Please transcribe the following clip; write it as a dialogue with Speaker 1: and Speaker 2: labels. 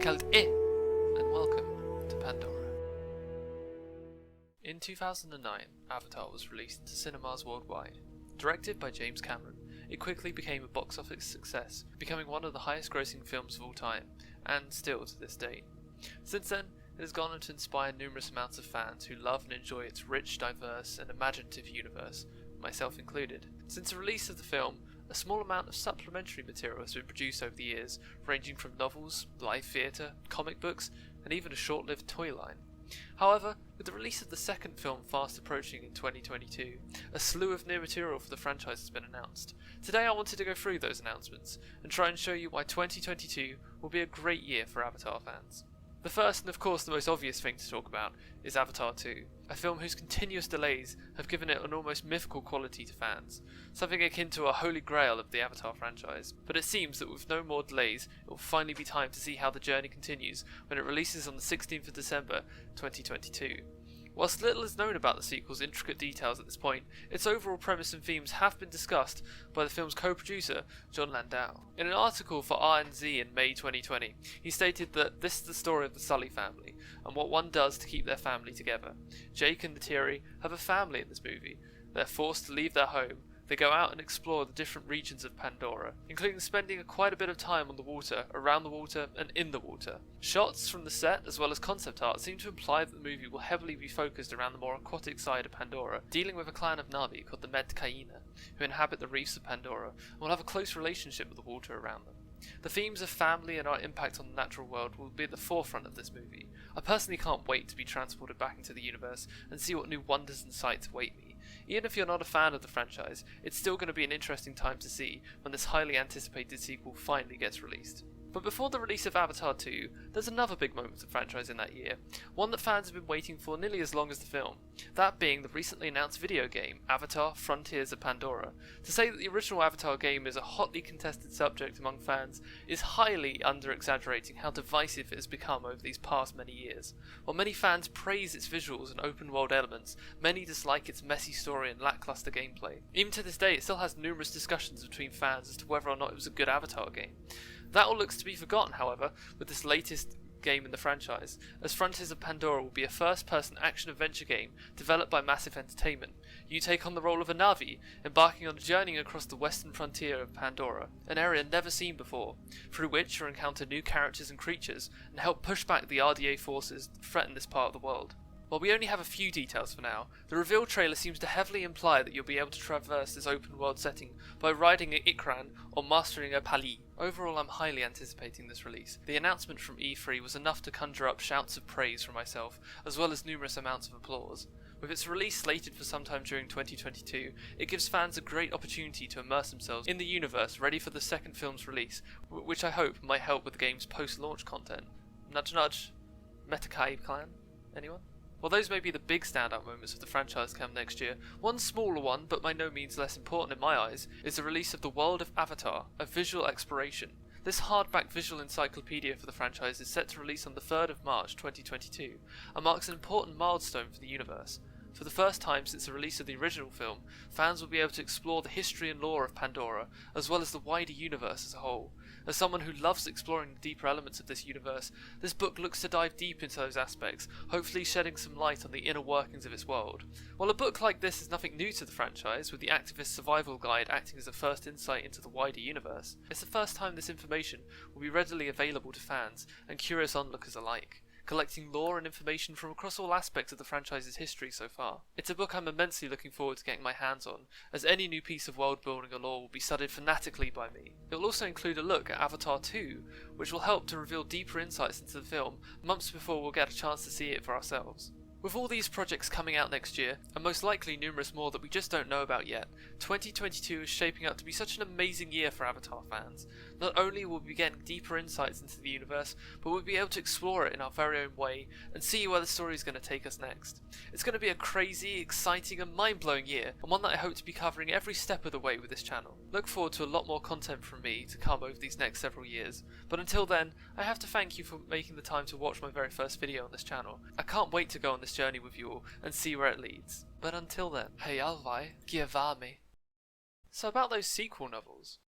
Speaker 1: Kald and welcome to Pandora. In 2009, Avatar was released into cinemas worldwide. Directed by James Cameron, it quickly became a box office success, becoming one of the highest grossing films of all time, and still to this day. Since then, it has gone on to inspire numerous amounts of fans who love and enjoy its rich, diverse and imaginative universe, myself included. Since the release of the film, a small amount of supplementary material has been produced over the years, ranging from novels, live theatre, comic books, and even a short-lived toy line. However, with the release of the second film fast approaching in 2022, a slew of new material for the franchise has been announced. Today I wanted to go through those announcements, and try and show you why 2022 will be a great year for Avatar fans. The first and of course the most obvious thing to talk about is Avatar 2, a film whose continuous delays have given it an almost mythical quality to fans, something akin to a holy grail of the Avatar franchise. But it seems that with no more delays, it will finally be time to see how the journey continues when it releases on the 16th of December 2022. Whilst little is known about the sequel's intricate details at this point, its overall premise and themes have been discussed by the film's co-producer, Jon Landau. In an article for RNZ in May 2020, he stated that this is the story of the Sully family, and what one does to keep their family together. Jake and Neytiri have a family in this movie. They're forced to leave their home. They go out and explore the different regions of Pandora, including spending quite a bit of time on the water, around the water, and in the water. Shots from the set, as well as concept art, seem to imply that the movie will heavily be focused around the more aquatic side of Pandora, dealing with a clan of Na'vi called the Medcaina, who inhabit the reefs of Pandora, and will have a close relationship with the water around them. The themes of family and our impact on the natural world will be at the forefront of this movie. I personally can't wait to be transported back into the universe and see what new wonders and sights await me. Even if you're not a fan of the franchise, it's still going to be an interesting time to see when this highly anticipated sequel finally gets released. But before the release of Avatar 2, there's another big moment for the franchise in that year, one that fans have been waiting for nearly as long as the film, that being the recently announced video game, Avatar: Frontiers of Pandora. To say that the original Avatar game is a hotly contested subject among fans is highly under-exaggerating how divisive it has become over these past many years. While many fans praise its visuals and open-world elements, many dislike its messy story and lackluster gameplay. Even to this day, it still has numerous discussions between fans as to whether or not it was a good Avatar game. That all looks to be forgotten, however, with this latest game in the franchise, as Frontiers of Pandora will be a first-person action-adventure game developed by Massive Entertainment. You take on the role of a Na'vi, embarking on a journey across the western frontier of Pandora, an area never seen before, through which you'll encounter new characters and creatures, and help push back the RDA forces that threaten this part of the world. While we only have a few details for now, the reveal trailer seems to heavily imply that you'll be able to traverse this open world setting by riding an Ikran or mastering a Pali. Overall, I'm highly anticipating this release. The announcement from E3 was enough to conjure up shouts of praise from myself, as well as numerous amounts of applause. With its release slated for sometime during 2022, it gives fans a great opportunity to immerse themselves in the universe ready for the second film's release, which I hope might help with the game's post-launch content. Nudge nudge. Metakai clan? Anyone? While those may be the big standout moments of the franchise come next year, one smaller one, but by no means less important in my eyes, is the release of The World of Avatar, a visual exploration. This hardback visual encyclopedia for the franchise is set to release on the 3rd of March 2022, and marks an important milestone for the universe. For the first time since the release of the original film, fans will be able to explore the history and lore of Pandora, as well as the wider universe as a whole. As someone who loves exploring the deeper elements of this universe, this book looks to dive deep into those aspects, hopefully shedding some light on the inner workings of its world. While a book like this is nothing new to the franchise, with the Activist Survival Guide acting as a first insight into the wider universe, it's the first time this information will be readily available to fans and curious onlookers alike, collecting lore and information from across all aspects of the franchise's history so far. It's a book I'm immensely looking forward to getting my hands on, as any new piece of world building or lore will be studied fanatically by me. It will also include a look at Avatar 2, which will help to reveal deeper insights into the film months before we'll get a chance to see it for ourselves. With all these projects coming out next year, and most likely numerous more that we just don't know about yet, 2022 is shaping up to be such an amazing year for Avatar fans. Not only will we be getting deeper insights into the universe, but we'll be able to explore it in our very own way, and see where the story is going to take us next. It's going to be a crazy, exciting and mind-blowing year, and one that I hope to be covering every step of the way with this channel. Look forward to a lot more content from me to come over these next several years, but until then, I have to thank you for making the time to watch my very first video on this channel. I can't wait to go on this journey with you all and see where it leads. But until then, hej Alvai, giavame. So about those sequel novels.